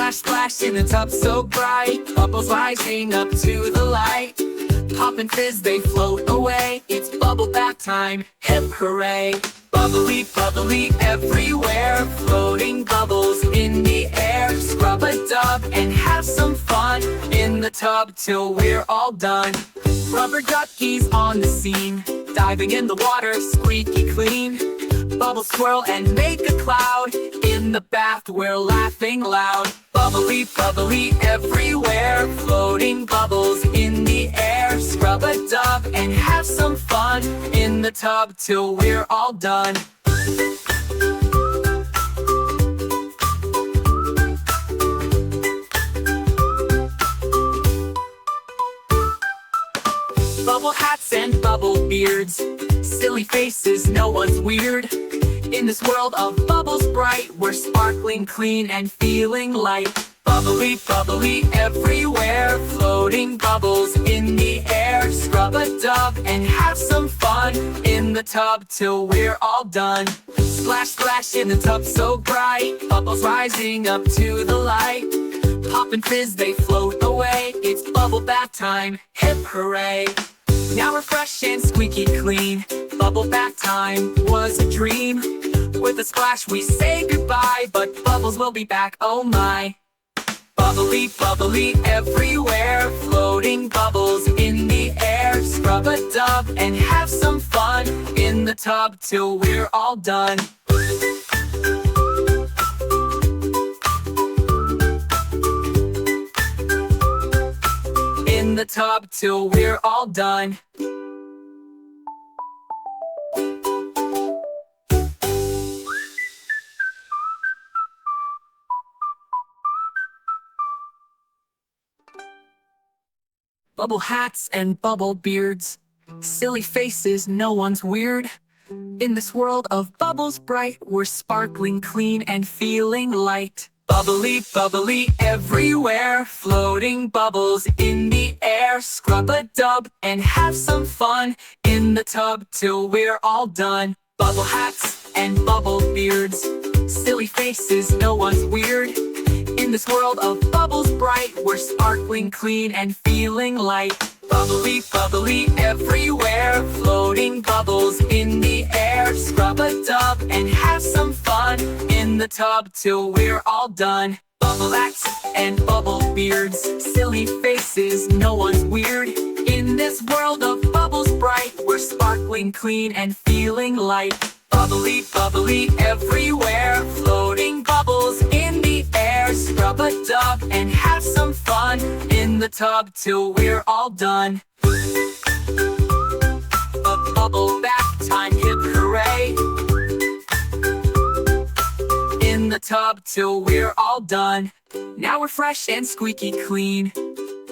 Splash, splash in the tub so bright, bubbles rising up to the light. Pop and fizz, they float away. It's bubble bath time, hip hooray. Bubbly, bubbly everywhere, floating bubbles in the air. Scrub a dub and have some fun in the tub till we're all done. Rubber duckies on the scene, diving in the water, squeaky clean. Bubbles swirl and make a cloud, in the bath we're laughing loud. Bubbly, bubbly everywhere, floating bubbles in the air. Scrub a dub and have some fun in the tub till we're all done. Bubble hats and bubble beards, silly faces, no one's weird. In this world of bubbles bright, we're sparkling clean and feeling light. Bubbly, bubbly everywhere, floating bubbles in the air. Scrub a dub and have some fun in the tub till we're all done. Splash, splash in the tub so bright, bubbles rising up to the light. Pop and fizz, they float away. It's bubble bath time, hip hooray. Now we're fresh and squeaky clean. Bubble bath time was a dream. With a splash we say goodbye, but bubbles will be back, oh my. Bubbly, bubbly everywhere, floating bubbles in the air. Scrub a dub and have some fun in the tub till we're all done. In the tub till we're all done. Bubble hats and bubble beards, silly faces, no one's weird. In this world of bubbles bright, we're sparkling clean and feeling light. Bubbly, bubbly everywhere, floating bubbles in the air. Scrub a dub and have some fun in the tub till we're all done. Bubble hats and bubble beards, silly faces, no one's weird. In this world of bubbles bright, we're sparkling clean and feeling light. Bubbly, bubbly everywhere, floating bubbles in the air. Scrub a dub and have some fun in the tub till we're all done. Bubble hats and bubble beards, silly faces, no one's weird. In this world of bubbles bright, we're sparkling clean and feeling light. Bubbly, bubbly everywhere, floating bubbles in the air. Scrub a dub and have some fun in the tub till we're all done. A bubble bath time, hip hooray. In the tub till we're all done. Now we're fresh and squeaky clean.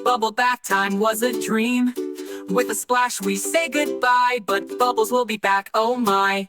Bubble bath time was a dream. With a splash we say goodbye, but bubbles will be back, oh my.